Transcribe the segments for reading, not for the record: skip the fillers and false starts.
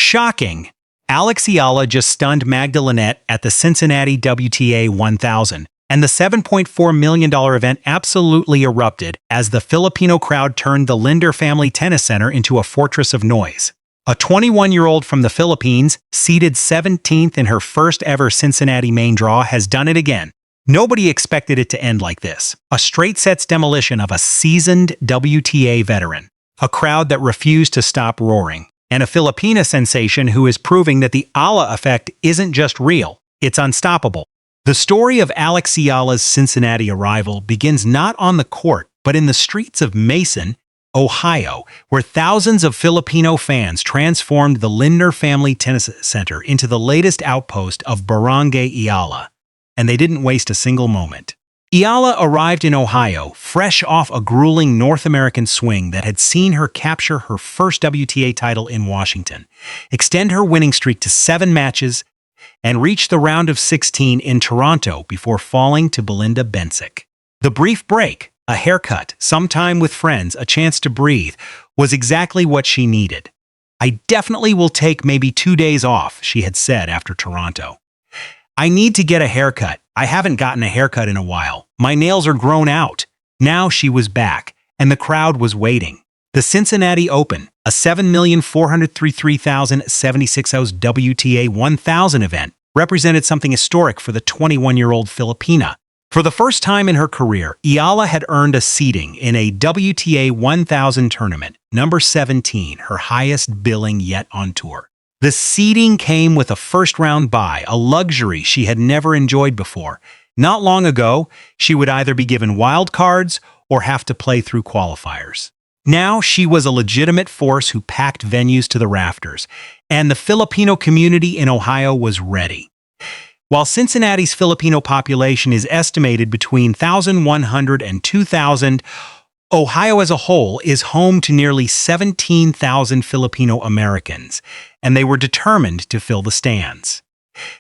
Shocking! Alex Eala just stunned Magda Linette at the Cincinnati WTA 1000, and the $7.4 million event absolutely erupted as the Filipino crowd turned the Lindner Family Tennis Center into a fortress of noise. A 21-year-old from the Philippines, seeded 17th in her first ever Cincinnati main draw, has done it again. Nobody expected it to end like this. A straight sets demolition of a seasoned WTA veteran, a crowd that refused to stop roaring, and a Filipina sensation who is proving that the Eala effect isn't just real, it's unstoppable. The story of Alex Eala's Cincinnati arrival begins not on the court, but in the streets of Mason, Ohio, where thousands of Filipino fans transformed the Lindner Family Tennis Center into the latest outpost of Barangay Eala. And they didn't waste a single moment. Eala arrived in Ohio, fresh off a grueling North American swing that had seen her capture her first WTA title in Washington, extend her winning streak to 7 matches, and reach the round of 16 in Toronto before falling to Belinda Bencic. The brief break, a haircut, some time with friends, a chance to breathe, was exactly what she needed. "I definitely will take maybe 2 days off," she had said after Toronto. "I need to get a haircut. I haven't gotten a haircut in a while. My nails are grown out." Now she was back, and the crowd was waiting. The Cincinnati Open, a 7,433,076 WTA 1000 event, represented something historic for the 21-year-old Filipina. For the first time in her career, Eala had earned a seeding in a WTA 1000 tournament, number 17, her highest billing yet on tour. The seeding came with a first-round bye, a luxury she had never enjoyed before. Not long ago, she would either be given wild cards or have to play through qualifiers. Now she was a legitimate force who packed venues to the rafters, and the Filipino community in Ohio was ready. While Cincinnati's Filipino population is estimated between 1,100 and 2,000, Ohio as a whole is home to nearly 17,000 Filipino Americans, and they were determined to fill the stands.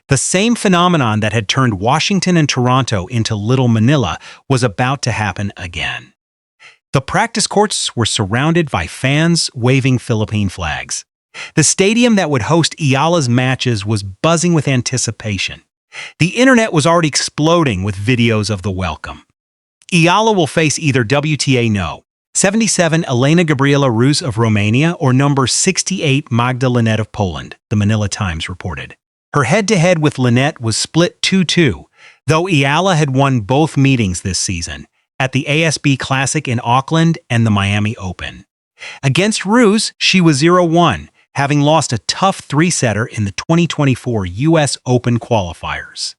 The same phenomenon that had turned Washington and Toronto into Little Manila was about to happen again. The practice courts were surrounded by fans waving Philippine flags. The stadium that would host Eala's matches was buzzing with anticipation. The internet was already exploding with videos of the welcome. Eala will face either WTA No. 77 Elena Gabriela Rus of Romania or number 68 Magda Linette of Poland, the Manila Times reported. Her head-to-head with Linette was split 2-2, though Eala had won both meetings this season, at the ASB Classic in Auckland and the Miami Open. Against Rus, she was 0-1, having lost a tough 3-setter in the 2024 US Open qualifiers.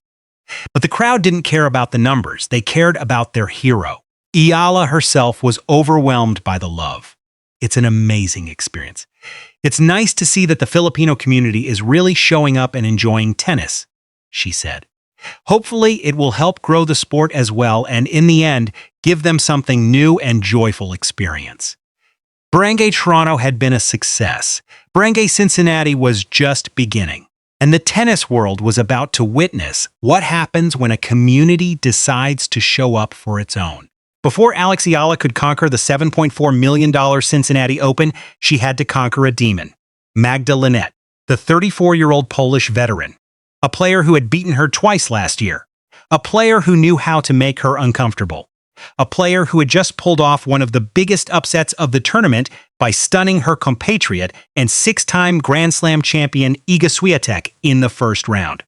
But the crowd didn't care about the numbers, they cared about their hero. Eala herself was overwhelmed by the love. It's an amazing experience. "It's nice to see that the Filipino community is really showing up and enjoying tennis," she said. "Hopefully it will help grow the sport as well and in the end, give them something new and joyful experience." Barangay Toronto had been a success. Barangay Cincinnati was just beginning. And the tennis world was about to witness what happens when a community decides to show up for its own. Before Alex Eala could conquer the $7.4 million Cincinnati Open, she had to conquer a demon. Magda Linette, the 34-year-old Polish veteran. A player who had beaten her twice last year. A player who knew how to make her uncomfortable. A player who had just pulled off one of the biggest upsets of the tournament by stunning her compatriot and 6-time Grand Slam champion Iga Swiatek in the first round.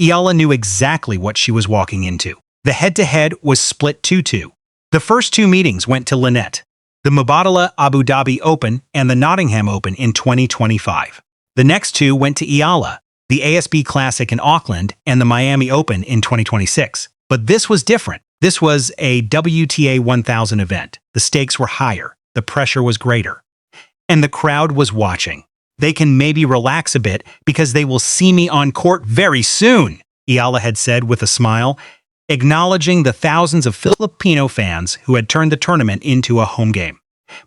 Eala knew exactly what she was walking into. The head-to-head was split 2-2. The first 2 meetings went to Linette, the Mubadala Abu Dhabi Open and the Nottingham Open in 2025. The next 2 went to Eala, the ASB Classic in Auckland and the Miami Open in 2026. But this was different. This was a WTA 1000 event. The stakes were higher. The pressure was greater. And the crowd was watching. "They can maybe relax a bit because they will see me on court very soon," Eala had said with a smile, acknowledging the thousands of Filipino fans who had turned the tournament into a home game.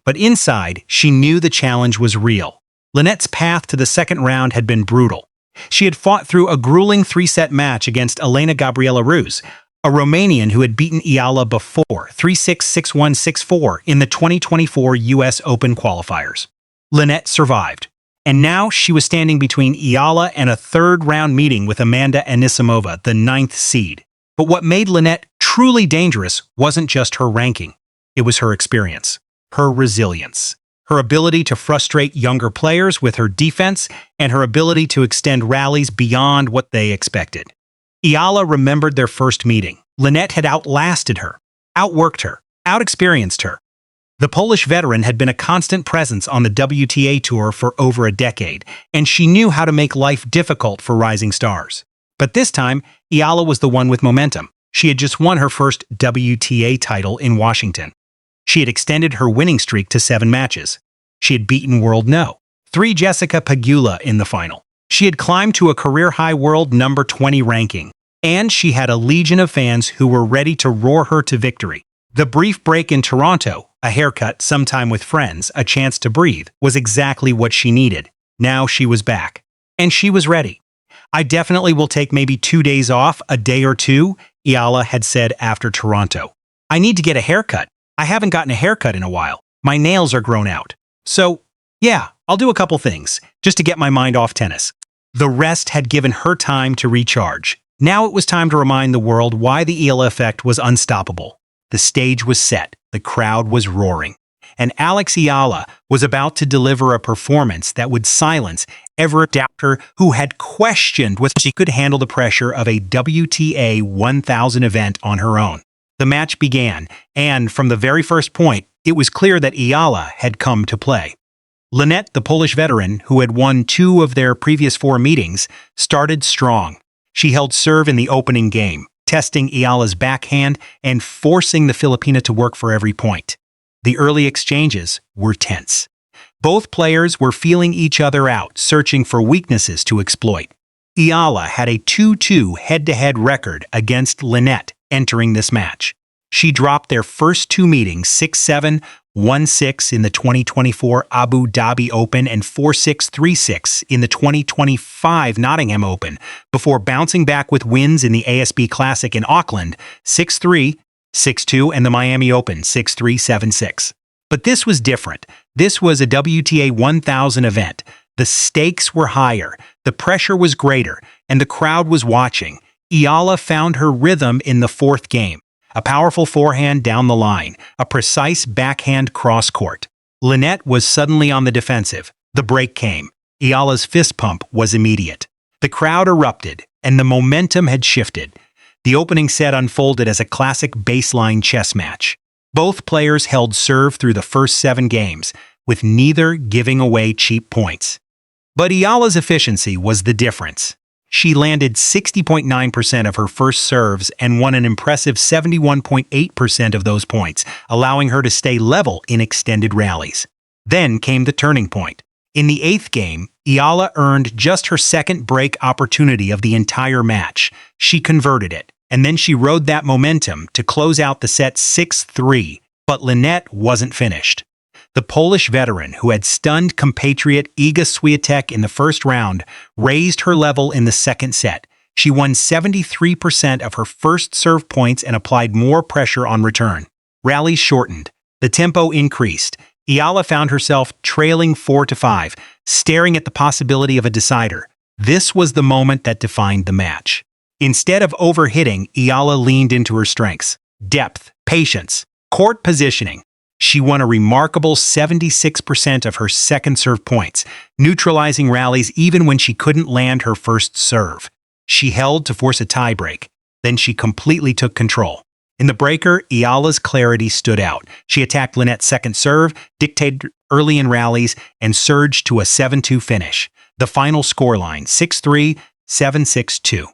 But inside, she knew the challenge was real. Linette's path to the second round had been brutal. She had fought through a grueling 3-set match against Elena Gabriela Rus, a Romanian who had beaten Eala before 3-6, 6-1, 6-4 in the 2024 US Open qualifiers. Linette survived, And now she was standing between Eala and a third-round meeting with Amanda Anisimova, the 9th seed. But what made Linette truly dangerous wasn't just her ranking. It was her experience, her resilience, her ability to frustrate younger players with her defense, and her ability to extend rallies beyond what they expected. Eala remembered their first meeting. Linette had outlasted her, outworked her, outexperienced her. The Polish veteran had been a constant presence on the WTA Tour for over a decade, and she knew how to make life difficult for rising stars. But this time, Eala was the one with momentum. She had just won her first WTA title in Washington. She had extended her winning streak to 7 matches. She had beaten world no. 3 Jessica Pegula in the final. She had climbed to a career-high world number 20 ranking. And she had a legion of fans who were ready to roar her to victory. The brief break in Toronto, a haircut, some time with friends, a chance to breathe, was exactly what she needed. Now she was back. And she was ready. "I definitely will take maybe 2 days off, a day or two," Eala had said after Toronto. "I need to get a haircut. I haven't gotten a haircut in a while. My nails are grown out. So, yeah, I'll do a couple things, just to get my mind off tennis." The rest had given her time to recharge. Now it was time to remind the world why the Eala effect was unstoppable. The stage was set, the crowd was roaring, and Alex Eala was about to deliver a performance that would silence every doubter who had questioned whether she could handle the pressure of a WTA 1000 event on her own. The match began, and from the very first point, it was clear that Eala had come to play. Linette, the Polish veteran, who had won 2 of their previous 4 meetings, started strong. She held serve in the opening game, testing Eala's backhand and forcing the Filipina to work for every point. The early exchanges were tense. Both players were feeling each other out, searching for weaknesses to exploit. Eala had a 2-2 head-to-head record against Linette entering this match. She dropped their first 2 meetings 6-7, 1-6 in the 2024 Abu Dhabi Open and 4-6, 3-6 in the 2025 Nottingham Open, before bouncing back with wins in the ASB Classic in Auckland, 6-3, 6-2, and the Miami Open, 6-3, 7-6. But this was different. This was a WTA 1000 event. The stakes were higher, the pressure was greater, and the crowd was watching. Eala found her rhythm in the 4th game. A powerful forehand down the line, a precise backhand cross-court. Linette was suddenly on the defensive. The break came. Eala's fist pump was immediate. The crowd erupted, and the momentum had shifted. The opening set unfolded as a classic baseline chess match. Both players held serve through the first 7 games, with neither giving away cheap points. But Eala's efficiency was the difference. She landed 60.9% of her first serves and won an impressive 71.8% of those points, allowing her to stay level in extended rallies. Then came the turning point. In the 8th game, Eala earned just her second break opportunity of the entire match. She converted it, and then she rode that momentum to close out the set 6-3, but Linette wasn't finished. The Polish veteran, who had stunned compatriot Iga Swiatek in the first round, raised her level in the second set. She won 73% of her first serve points and applied more pressure on return. Rallies shortened. The tempo increased. Eala found herself trailing 4-5, staring at the possibility of a decider. This was the moment that defined the match. Instead of overhitting, Eala leaned into her strengths: depth, patience, court positioning. She won a remarkable 76% of her second serve points, neutralizing rallies even when she couldn't land her first serve. She held to force a tiebreak. Then she completely took control. In the breaker, Eala's clarity stood out. She attacked Linette's second serve, dictated early in rallies, and surged to a 7-2 finish. The final scoreline, 6-3, 7-6-2.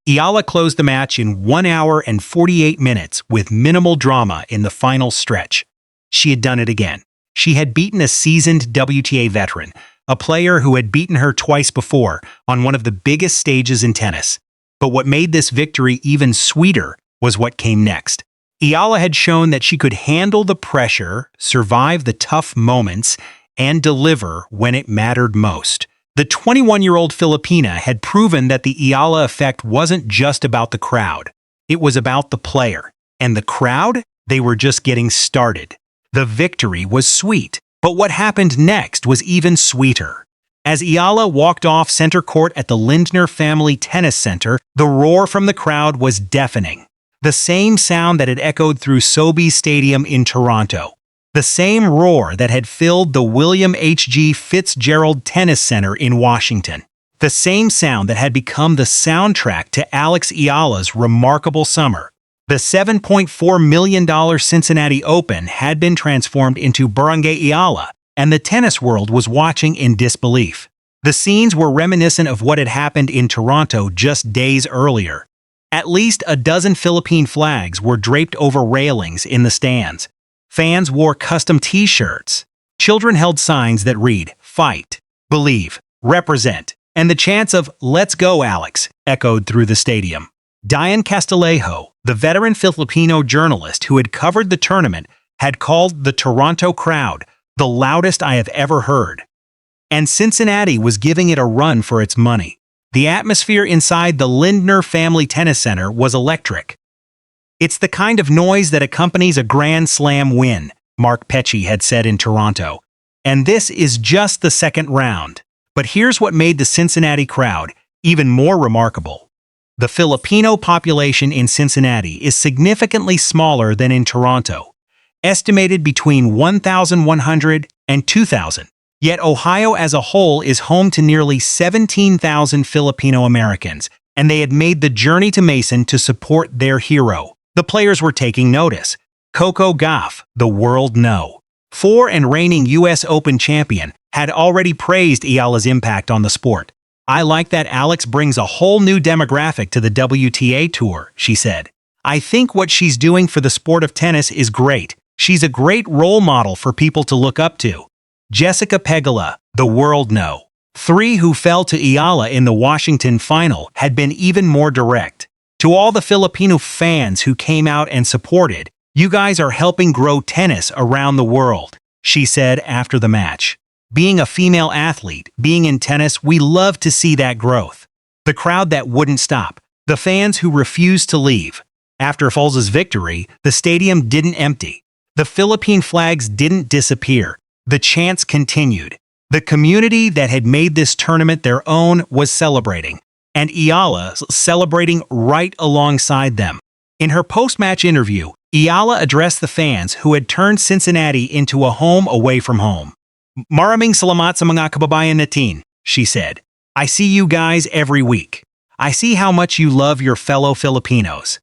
Eala closed the match in 1 hour and 48 minutes with minimal drama in the final stretch. She had done it again. She had beaten a seasoned WTA veteran, a player who had beaten her twice before on one of the biggest stages in tennis. But what made this victory even sweeter was what came next. Eala had shown that she could handle the pressure, survive the tough moments, and deliver when it mattered most. The 21-year-old Filipina had proven that the Eala effect wasn't just about the crowd. It was about the player. And the crowd? They were just getting started. The victory was sweet, but what happened next was even sweeter. As Eala walked off center court at the Lindner Family Tennis Center, the roar from the crowd was deafening. The same sound that had echoed through Sobeys Stadium in Toronto. The same roar that had filled the William H.G. Fitzgerald Tennis Center in Washington. The same sound that had become the soundtrack to Alex Eala's remarkable summer. The $7.4 million Cincinnati Open had been transformed into Barangay Eala, and the tennis world was watching in disbelief. The scenes were reminiscent of what had happened in Toronto just days earlier. At least a dozen Philippine flags were draped over railings in the stands. Fans wore custom t-shirts. Children held signs that read, "Fight, Believe, Represent," and the chants of "Let's go, Alex" echoed through the stadium. Diane Castillejo, the veteran Filipino journalist who had covered the tournament, had called the Toronto crowd the loudest I have ever heard. And Cincinnati was giving it a run for its money. The atmosphere inside the Lindner Family Tennis Center was electric. "It's the kind of noise that accompanies a Grand Slam win," Mark Pecci had said in Toronto. "And this is just the second round." But here's what made the Cincinnati crowd even more remarkable. The Filipino population in Cincinnati is significantly smaller than in Toronto, estimated between 1,100 and 2,000. Yet Ohio as a whole is home to nearly 17,000 Filipino Americans, and they had made the journey to Mason to support their hero. The players were taking notice. Coco Gauff, the world know, 4 and reigning U.S. Open champion, had already praised Eala's impact on the sport. "I like that Alex brings a whole new demographic to the WTA Tour," she said. "I think what she's doing for the sport of tennis is great. She's a great role model for people to look up to." Jessica Pegula, the world know, 3 who fell to Eala in the Washington final, had been even more direct. "To all the Filipino fans who came out and supported, you guys are helping grow tennis around the world," she said after the match. "Being a female athlete, being in tennis, we love to see that growth." The crowd that wouldn't stop, the fans who refused to leave. After Folz's victory, the stadium didn't empty. The Philippine flags didn't disappear. The chants continued. The community that had made this tournament their own was celebrating, and Eala celebrating right alongside them. In her post-match interview, Eala addressed the fans who had turned Cincinnati into a home away from home. "Maraming salamat sa mga kababayan natin," she said. "I see you guys every week. I see how much you love your fellow Filipinos.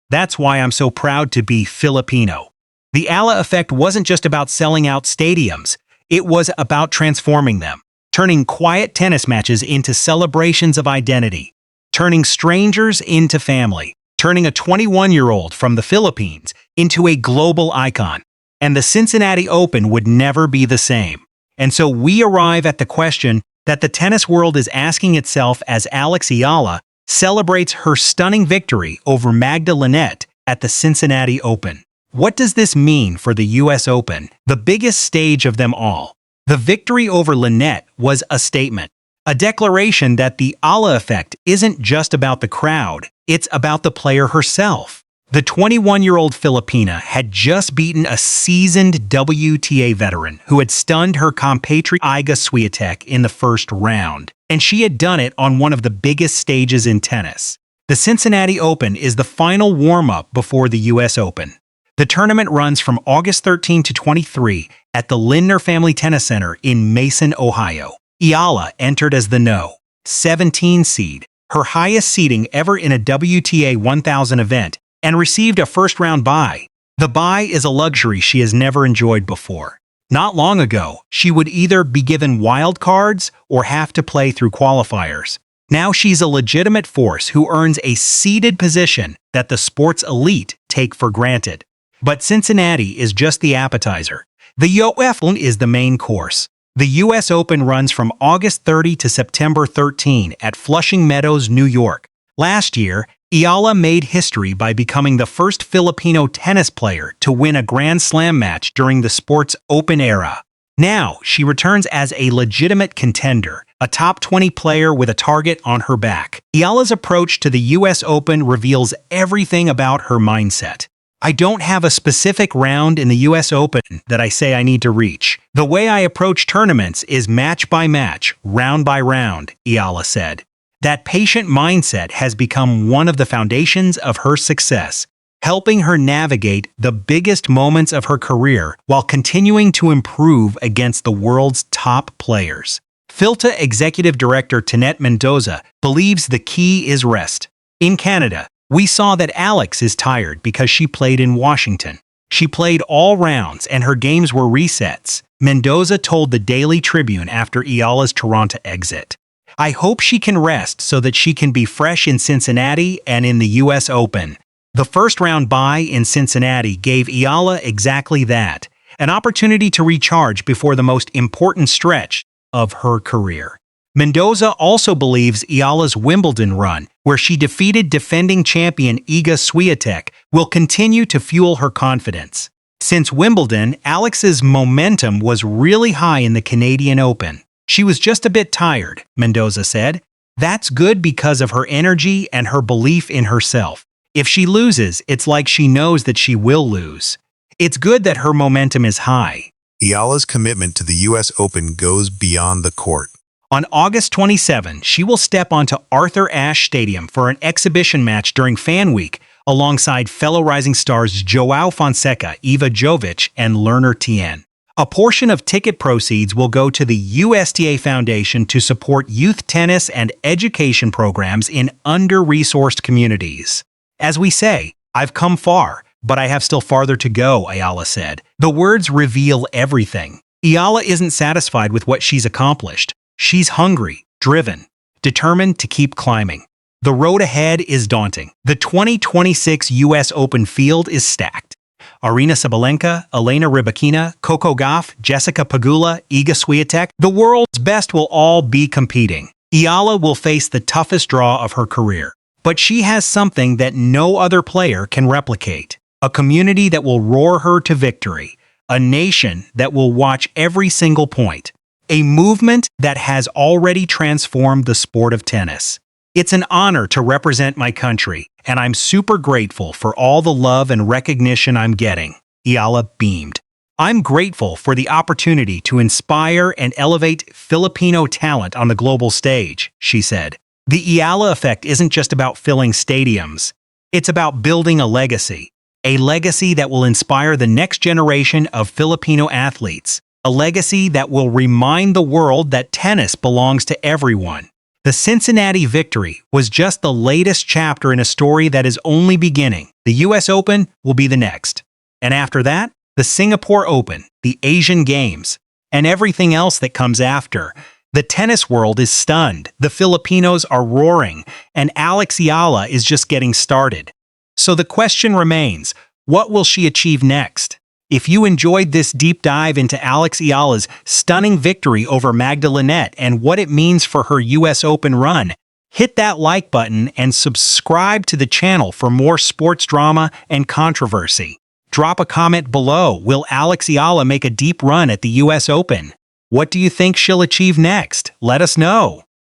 That's why I'm so proud to be Filipino." The Eala effect wasn't just about selling out stadiums. It was about transforming them, turning quiet tennis matches into celebrations of identity, turning strangers into family, turning a 21-year-old from the Philippines into a global icon. And the Cincinnati Open would never be the same. And so we arrive at the question that the tennis world is asking itself as Alex Eala celebrates her stunning victory over Magda Linette at the Cincinnati Open. What does this mean for the U.S. Open, the biggest stage of them all? The victory over Linette was a statement, a declaration that the Eala effect isn't just about the crowd, it's about the player herself. The 21-year-old Filipina had just beaten a seasoned WTA veteran who had stunned her compatriot Iga Swiatek in the first round, and she had done it on one of the biggest stages in tennis. The Cincinnati Open is the final warm-up before the U.S. Open. The tournament runs from August 13 to 23 at the Lindner Family Tennis Center in Mason, Ohio. Eala entered as the No. 17 seed, her highest seeding ever in a WTA 1000 event, and received a first-round bye. The bye is a luxury she has never enjoyed before. Not long ago, she would either be given wild cards or have to play through qualifiers. Now she's a legitimate force who earns a seeded position that the sport's elite take for granted. But Cincinnati is just the appetizer. The Open is the main course. The U.S. Open runs from August 30 to September 13 at Flushing Meadows, New York. Last year, Eala made history by becoming the first Filipino tennis player to win a Grand Slam match during the sport's Open era. Now, she returns as a legitimate contender, a top 20 player with a target on her back. Eala's approach to the U.S. Open reveals everything about her mindset. I don't have a specific round in the US Open that I say I need to reach. The way I approach tournaments is match by match, round by round, Eala said. That patient mindset has become one of the foundations of her success, helping her navigate the biggest moments of her career while continuing to improve against the world's top players. Filta Executive Director Tinette Mendoza believes the key is rest. In Canada, we saw that Alex is tired because she played in Washington. She played all rounds and her games were resets, Mendoza told the Daily Tribune after Eala's Toronto exit. I hope she can rest so that she can be fresh in Cincinnati and in the US Open. The first round bye in Cincinnati gave Eala exactly that, an opportunity to recharge before the most important stretch of her career. Mendoza also believes Eala's Wimbledon run, where she defeated defending champion Iga Swiatek, will continue to fuel her confidence. Since Wimbledon, Alex's momentum was really high in the Canadian Open. She was just a bit tired, Mendoza said. That's good because of her energy and her belief in herself. If she loses, it's like she knows that she will lose. It's good that her momentum is high. Eala's commitment to the US Open goes beyond the court. On August 27, she will step onto Arthur Ashe Stadium for an exhibition match during Fan Week alongside fellow rising stars João Fonseca, Iva Jovic, and Lindner Tien. A portion of ticket proceeds will go to the USTA Foundation to support youth tennis and education programs in under-resourced communities. As we say, I've come far, but I have still farther to go, Eala said. The words reveal everything. Eala isn't satisfied with what she's accomplished. She's hungry, driven, determined to keep climbing. The road ahead is daunting. The 2026 US Open field is stacked. Aryna Sabalenka, Elena Rybakina, Coco Gauff, Jessica Pegula, Iga Swiatek, the world's best will all be competing. Eala will face the toughest draw of her career. But she has something that no other player can replicate. A community that will roar her to victory. A nation that will watch every single point. A movement that has already transformed the sport of tennis. It's an honor to represent my country, and I'm super grateful for all the love and recognition I'm getting, Eala beamed. I'm grateful for the opportunity to inspire and elevate Filipino talent on the global stage, she said. The Eala effect isn't just about filling stadiums. It's about building a legacy that will inspire the next generation of Filipino athletes. A legacy that will remind the world that tennis belongs to everyone. The Cincinnati victory was just the latest chapter in a story that is only beginning. The US Open will be the next. And after that, the Singapore Open, the Asian Games, and everything else that comes after. The tennis world is stunned, the Filipinos are roaring, and Alex Eala is just getting started. So the question remains, what will she achieve next? If you enjoyed this deep dive into Alex Eala's stunning victory over Magda Linette and what it means for her US Open run, hit that like button and subscribe to the channel for more sports drama and controversy. Drop a comment below. Will Alex Eala make a deep run at the US Open? What do you think she'll achieve next? Let us know.